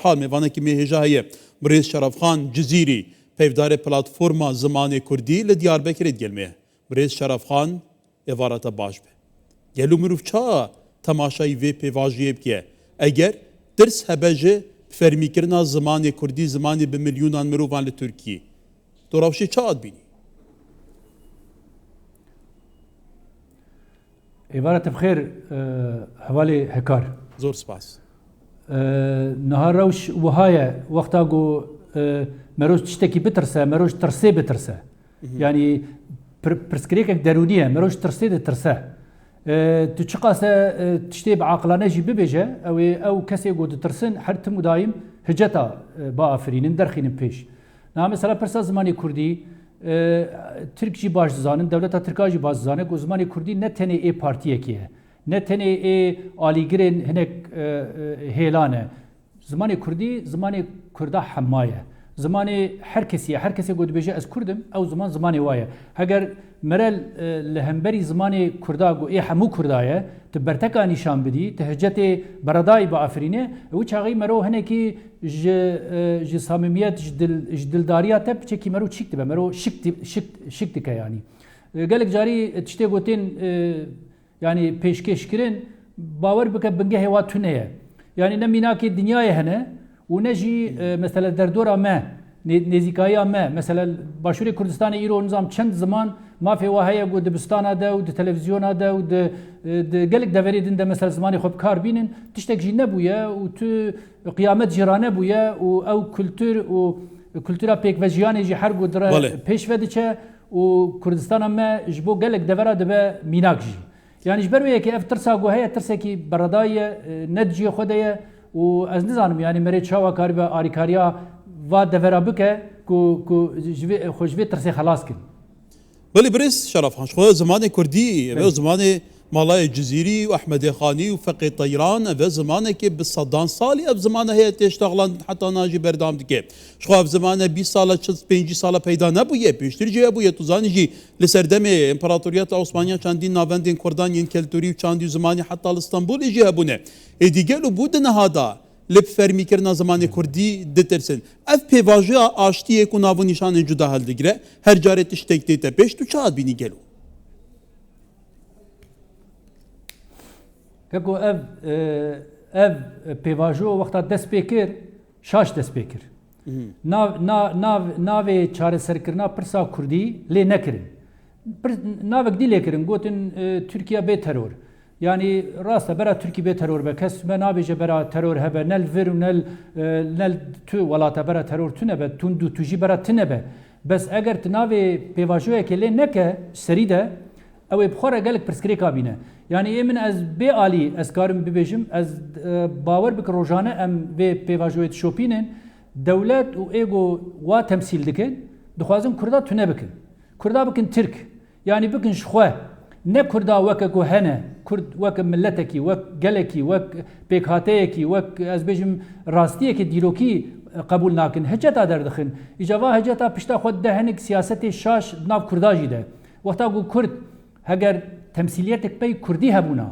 حال میوانێکی مێهێژە هەیە برێز شەرەفخان جزیری پەیوەدارê پلاتفۆرما zimanê Kurdî li Diyarbekirê gelmê برێز شەرەفخان êvareta baş be gelo mirov ça temaşayî vê pêvajiyê bike eger tirs hebe ji fermîkirina zimanê Kurdî zimanê bi milyûnan mirovan li Tirkiyê tu rewşê ça dibînî êvareta bixêr hevalê hekar zor spas niha rewş wiha ye wexta ku meroj tiştekî bitirse meroj tirsê bitirse yanî pirsgirêkek derûnî ye meroj tirsê ditirse tu çi qase tiştê bi aqilane jî bibêje ew kesê ku ditirsin her tim û daîm hiceta biafirînin derxînin pêş niha mesela pirsa zimanê Kurdî Türk jî baş dizanin dewleta Tirka jî baş dizane ku zimanê Kurdî ne tenê ê partiyekî ye ne tenê ê alîgirên hinek hêlan e zimanê Kurdî zimanê Kurda hema ye zimanê her kesî ye her kesê ku dibêje ez Kurd im ew ziman zimanê wa ye heger merel li hemberî zimanê Kurda ku ê hemû Kurda ye tu berteka nîşan bidî tu hicetê beredayî biafirînê wî çaxî merov hinekî ji samimiyet ji dildariya te piçekî merov çîk dibe merov şik dike yanî gelek carî tiştê gotên yani pêşkêşkirin bawer bike bingehê wa tune ye yani ne mînakê dinyayê hene û ne jî mesela derdora me nêzîkayiya me mesela Başûrê Kurdistanê îro nizam çend ziman mafê wa heye ku dibistana de û di televizyona de û di gelek deverê din de mesela zimanê xwe bikar bînin tiştek jî nebûye û tu qiyamet jî ranebûye û ew kultur û kultura pêkvejiyanê jî her ku dire pêş ve diçe û Kurdistana me ji bo gelek devera dibe mînak jî yani ji ber wê yekê ev tirsa ku heye tirsekî beredayî ye ne diciyê xwe de ye û ez nizanim yani merê çawa karî be alîkariya va devera bike ku xwe ji vê tirsê xelas kin Belê birêz Şerefxan xwe zimanê Kurdî ev zimanê malayê Cizîrî û Ehmedê Xanî û Feqê Teyran ev zimanekê bi sedan salî ev zimanê heye têştexlan heta nan jî berdam dike ji xwe ev zimanê 20 sala 5 sala peyda nebûye pêştir jî hebûye tu zanî jî li ser demê İmparatoriyeta Osmaniya çandî navendên Kurdan yên keltûrî û çandî zimanî heta li Stenbolê jî hebûne êdî gelo bû di nihada li fermîkirina zimanê Kurdî ditirsin ev pêvajiya aştiyê ku nav û nîşanên cuda hildigire her carê tiştek tê te pêş tu ça dibînî gelo Keko ev pêvajo wexta dest pê kir şaş dest pê kir navê çareserkirina pirsa Kurdî lê nekirin navek dî lêkirin gotin Tirkiye bê teror yani rast e bera Tirkî bê teror be kes me nabêje bera teror hebe nel vir û nel tu welata bera teror tu nebe tu jî bera tu nebe bes eger tu navê pêvajoyekê lê neke serî de ew ê bixwe re gelek pirsgirêka bîne yani ê min ez bê alî ez karim bibêjim ez bawer bikim rojane em vê pêvajoyê dişopînin dewlet û êgo wa temsîl dikin dixwazin Kurda tu nebikin Kurda bikin Tirk yani bikin ji xwe ne Kurda weke ku hene Kurd wek milletekî wek gelekî wek pêkhateyekî wek ez bêjim rastiyekî dîrokî qebûl nakin hiceta derdixin îca va hiceta pişta xwe de hinek siyasetê şaş nav Kurda jî de wexta ku Kurd heger temsîliyetek pey Kurdî hebûna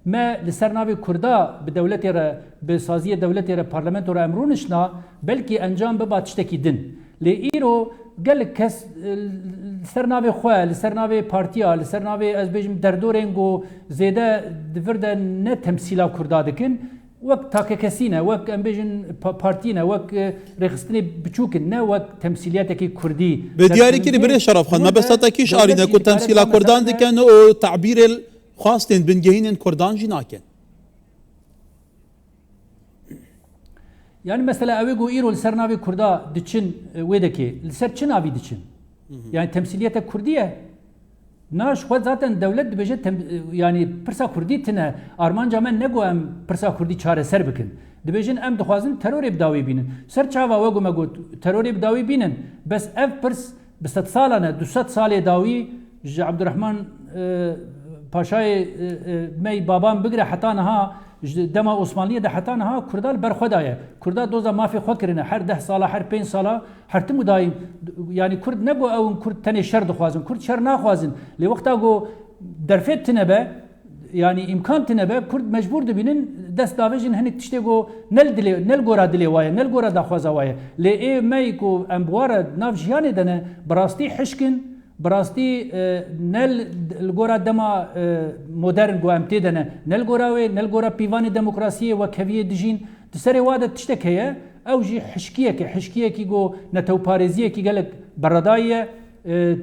me li ser navê Kurda bi dewletê re bi saziyê dewletê re parlamento re emrû nişna belkî encam biba tiştekî din lê îro gelek kes li ser navê xwe li ser navê partiya li ser navê ez bêjim derdorên ku zêde divir de ne temsîla Kurda dikin wek takekesîne wek em bêjin partîne wek rêxistinê biçûkin ne wek temsîliyetekî Kurdî bi diyarî kirî birê Şerefxan me besata kî ji arîne ku temsîla Kurdan dikin û tebîrê xwastên bingehînên Kurdan jî nakin yani mesela ew ê ku îro li ser navê Kurda diçin wê dekê li ser çi navî diçin yani temsîliyetek Kurdî ye naş xwe zaten dewlet dibêje yani pirsa Kurdî tune armanca me ne got em pirsa Kurdî çareser bikin dibêjin em dixwazin terorê bi dawî bînin ser çava we got me got terorê bi dawî bînin bes ev pirs bi 100 salan e 200 salê dawî ji Abdurrahman Paşayê me baban bigire heta niha dema Osmanliyê de heta niha Kurda li ber xwe daye Kurda doza mafê xwe kirine her 10 sala her 5 sala her tim û daîm yani Kurd ne got ew Kurd tenê şer dixwazin Kurd şer naxwazin lê wexta got derfê tune be يعني امكان تنبه كرد مجبور دبينن دست داوجن هنك تشتغو نل غورا دلي وايا نل غورا داخوازا وايا لي مايكو امبوار ناف جياني دنا براستي حشكن براستي نل الغورا دما مودرن جو امتي دنا نل غوراوي نل غورا بيفاني ديمقراطيه وكفيه دجين تسري وادا تشتكيه او جي حشكيه كي جو نتو باريزيه كي قالك بردايه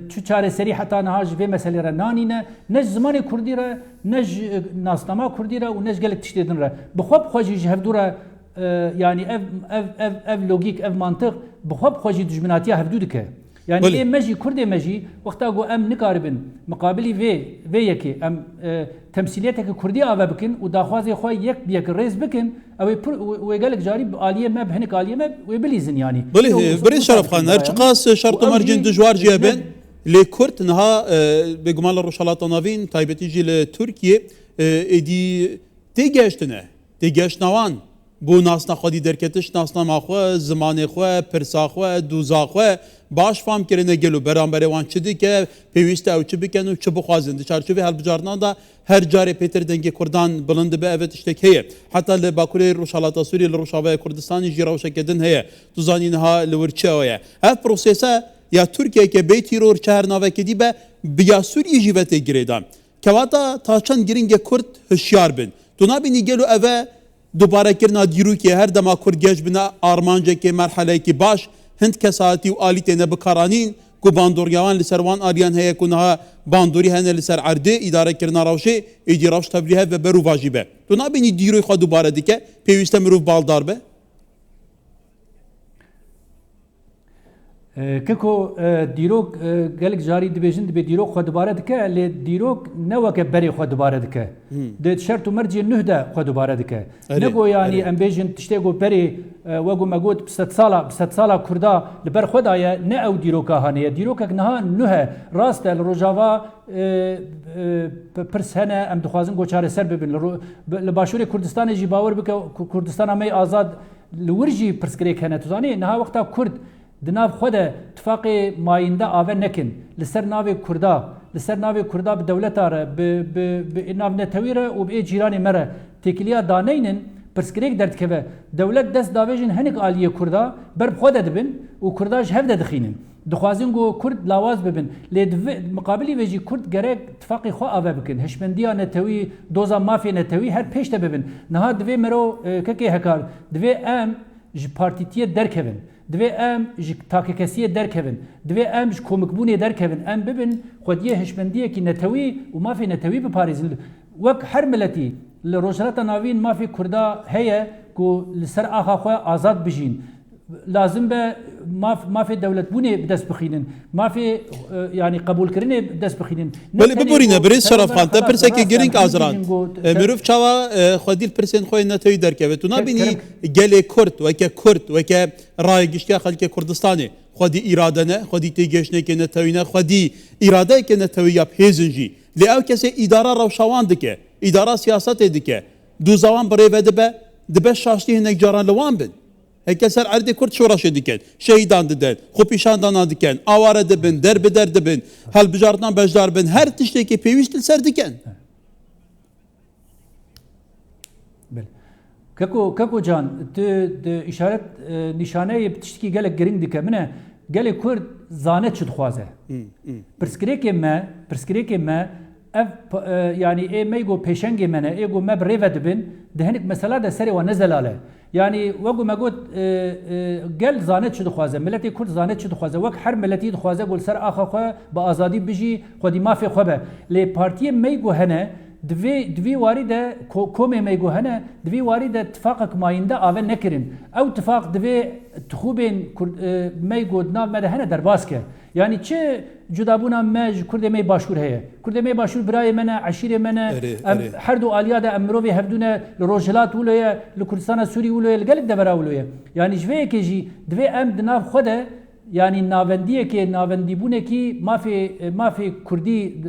چو چاره سری حتی نهاج به مسئله را نانینه نج زمان کردی را نج ناسنما کردی را و نج گلک تشتیدن را بخواب خواجی هفدو را يعني اف لوجيك اف منطق بخواب خواجی دجمناتیا هفدو دکه يعني ايه مجي كردي مجي وقتا جو ام نقاربن مقابلي في يكي ام تمثيليتك كردي افا بكن وداخوازي خوي يك بيك ريز بكن او ويقالك جاري اليه ما بهنك اليه ما ويبليزن يعني بلي بريد شرف خان ارتقاص شرط مرجن دجوار جيبن لكرت نها بجمال الرشالات نافين تايبتي جي لتركيا ادي تيجاشتنوان بو ناسنا خودی درکتش ناسنا ماخو زمان خو پرسا خو دوزا خو باش فهم کرنه گلو برانبر وان چدی که پیوست او چه بکن و چه بخوازن چارچوبی هل بجارنا دا هر جاره پیتر دنگ کردان بلند به اوت اشتک هي حتی لباکوری روشالات سوری لروشاوه کردستانی جیراوش کدن هي توزانین ها لورچه هي اف پروسیسا یا ترکیه که بیتی رو چهر ناوه کدی به بیا سوری جیبت گریدان کواتا تاچان گرینگ کرد هشیار بن تو نبینی گلو اوه دوباره کرنا دیرو که هر دما کرگیج بنا آرمانجه که مرحله که باش هند کساتی و آلیت نبکارانین کو باندوریان لسروان آریان هیا کنها باندوری هنه لسر عرده اداره کرنا روشه ایدی روش تبلیه و برو واجبه تو نبینی دیروی خود دوباره دیگه پیوسته مروف بالدار به كيكو ديروك قالك جاري دبيجن دبي ديروك خد باردك اللي ديروك نوك بري خد باردك دي شرط مرجي نهدا خد باردك نقو يعني ام بيجن تشتيقو بري وقو مقود بست صاله كردا لبر خدايا ناو ديروكا هانيه ديروكك نها نها راست الرجاوا برس هنا ام دخوازن گوچار سر ببن لباشور كردستان جي باور بك كردستان مي آزاد لورجي برسكريك هنا تزاني نها وقتا كرد دناف خدا اتفاقی ماینده آور نکن لسر ناوی کردا به دولت آره به ناو نتویره و به جیرانی مره تکلیا دانینن پرسکریک درد که دولت دست داویجن هنگ آلیه کردا برب خدا دبن و کرداش هفته دخینن دخوازن گو کرد لاواز ببن لید مقابلی وجی کرد گرک اتفاقی خو آور بکن هشمندیا نتوی دوزا مافیا نتوی هر پیشته ببن نها دوی مرو که هکار دوی ام ج پارتیتیه درکبن دوی ام ج تاککسیه درکبن دوی ام ج کومکبونی درکبن ام ببن خودیه هشمندیه کی نتوی و مافیا نتوی به پاریزن وک هر ملتی لروجرات ناوین مافیا کردا هيا کو لسر آخا خو آزاد بجین لازم به ما في دولة بوني بدس بخينن ما في يعني قبول كرني بدس بخينن بله ببورينا بريس شرف خان تبرسك جرينك ازران مروف چاوا خوديل پرسن خوي نتوي دركه تو نبيني گله كرد وك راي گشتي خلق كردستاني خودي ارادنه خودي تيگشنه كه نتوينه خودي اراده كه نتوي ياب هيزنجي لاو كسي اداره روشوان دكه اداره سياست دكه دو زوان بري دبه شاشتي هنك جاران لوان بن هيك سر عردي كرد شو راشد دكان شهيدان ددن خوبيشان دانا دكان اواره دبن در بدر دبن هل بجارتنا بجدار بن هر تشتكي بيويست سر دكان بل كاكو جان اشاره نشانه بتشتكي قالك جرين دكا منه قال كرد زانت شد خوازه برسكريك ما اف يعني اي ما يقول بيشنجي منه اي يقول ما بريفا دبن دهنك مساله ده سري ونزل عليه يعني وقو ما قلت قال زانت شد خوازه ملتي كرد زانت شد خوازه وك حر ملتي خوازه قول سر اخا خو بازادي بيجي خدي ما في خوبه لي بارتي ما يقول هنا دوی وارده کومه میگو هنه دوی وارده اتفاقك ماینده آون نکرین او اتفاق دوی تخوبین میگو ناو مده هنه در باز که یعنی چه جدابونا مج کرد می باشور هه کرد می باشور برای منه عشیر منه هر دو آلیاده امروی هفدونه لروجلات ولویه لکردستان سوری ولویه لگلک دبرا ولویه یعنی جوی که جی دوی ام دناف خوده يعني ناوندیه که ناوندی بونه کی ما في کردی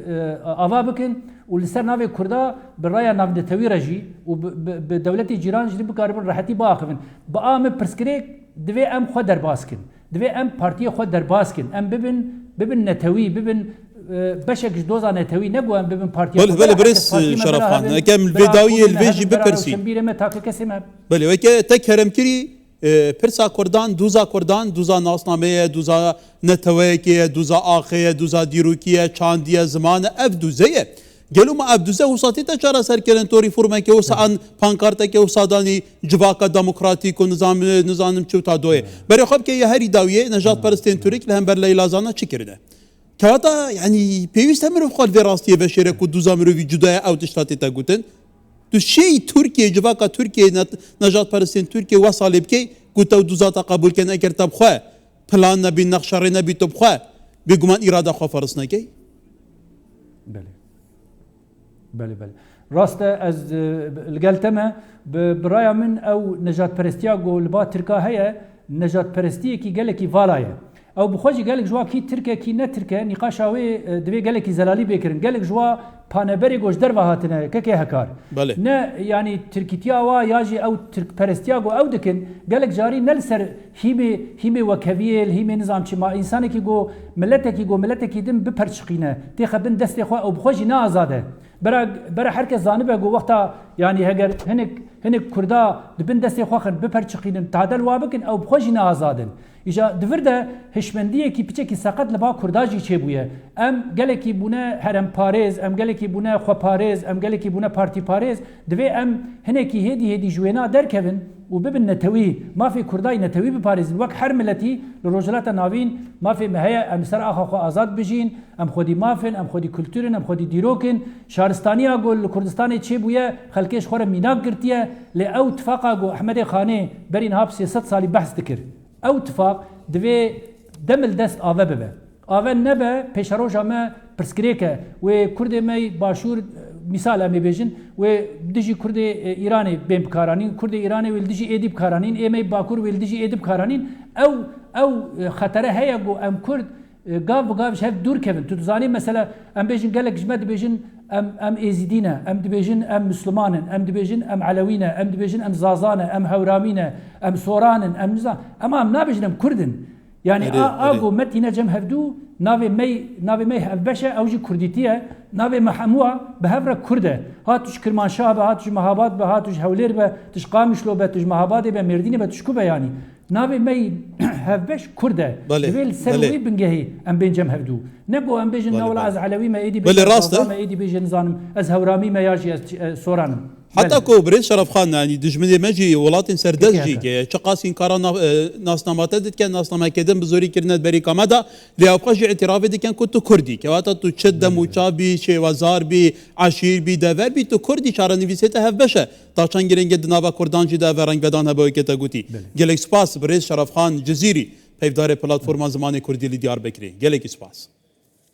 آوا بکن ولسر ناوی کردا برای ناودتوی رجی و بدولتی جیران جدی بکاربن راحتی باقفن با ام پرسکریک دوی ام خود در باز کن دوی ام پارتی خود در باز کن ام ببن نتوی ببن بشك دوزا نتوي نبو ام ببن بارتي بله بريس شرف خان كم الفيداوي الفيجي ببرسي شمبيره ما تاك كسمه بله وكي تكرم كري پرسا کردان دوزا ناسنامه دوزا نتویکیه دوزا آخیه دوزا دیروکیه چاندیه زمان اف دوزه گلو ما اف دوزه وساطی تا چرا سرکلن توری فرمه که وسان پانکارته که وسادانی جواکا دموکراتیک و نظام چوتا دوه برای خب که یه هری داویه نجات پرستین توریک لهم بر لیلازانا چی کرده كواتا يعني بيوست امر بخال في راستي بشيرك ودوزا مرو في جدايا او تشتاتي تا قوتن تو شيء تركيا جواكا تركيا نجات پرستين تركيا وصل بكي قوتا ودوزا قبول كان اگر تبخوا بلان نبي نقشر نبي تبخوا بيقومان اراده خو فرسنا كي بله راست از القلتمه برايا من او نجات پرستيا قول با تركا هي نجات پرستي كي قالكي فالايه او بخوجي قالك جوا كي تركيا كي نتركيا نقاشاوي دبي قالك زلالي بكرن قالك جوا بانبري گوش در وهاتنا ككي هكار بله نه يعني تركيتيا وا ياجي او ترك پرستياغو او دكن قالك جاري نلسر هيمي وكفيل هيمي نظام ما انسان كي جو ملتك دم بپرچقينه تي خبن دست خو او بخوجي نا آزاده برا حركه زانبه جو وقتا يعني هگر هنك كردا دبن دست خو خن بپرچقينن تعدل وابكن او بخوجي نا آزادن إجا دفرده هشمندية كي بيتشكي ساقط لبا كرداجي چبويه ام قالكي بونا هرم باريز ام قالكي بونا خو باريز ام قالكي بونا بارتي باريز دفي ام هنكي هدي جوينا دركبن وببن نتوي ما في كرداي نتوي بباريز الوقت حرملتي للرجلات الناوين ما في مهيا ام سر اخو ازاد بجين ام خودي مافن ام خودي كلتورن ام خودي ديروكن شارستانيا قول كردستاني چبويه خلكيش خور ميناق قرتيه لاو اتفاقا قو احمد خاني برين هاب 600 سالي بحث ذكر او اتفاق دوی دمل دست آوه ببه آوه نبه پیش روژا ما پرسکریکه و کرد می باشور مثال امی بیجن و دجی کرد ایرانی بیم بکارانین کرد ایرانی ویل دجی ایدی بکارانین ایمی باکور ویل دجی ایدی بکارانین او خطره هیا گو ام کرد گاوش هف دور کبن تو زانی مثلا ام بیجن گلک جمع بیجن ام ازیدینه ام دبیجن ام مسلمانن ام دبیجن ام علوینه ام دبیجن ام زازانه ام هورامینه ام سورانن ام نزا اما ام نابیجن ام کردن يعني اغو متينا جم هفدو نافي مي هفبشه اوجي كرديتيه نافي محموه بهفره كرده هاتوش كرمانشاه به هاتوش مهابات به هاتوش هولير به تش قامشلو به تش مهابات به مردينه به تشكو به يعني نافي مي هفبش كرده بيل سلوي بنجهي ام بين جم هفدو نبو ام بيجن نولا از علوي ما ايدي بيجن ما ايدي بيجن زانم از هورامي ما ياجي سورانم حتى كو بريد شرف خان يعني دجمني ماجي ولاتن سردجي كي چقاسين كارا ناسنامات دت كان ناسنامه كدن بزوري كرنت بري كمدا ليابقاش اعتراف دي كان كنت كردي كواتا تو تشد موچابي شيوازار بي عشير بي دور بي تو كردي شارا نويسيته هفبشه تاچان گرنگ دناوا كردانجي دا ورنگ بدان هبو كتا گوتي گلك سپاس بريد شرف خان جزيري پیفدار پلاتفورما زمان کردی لی دیار بکری گلک سپاس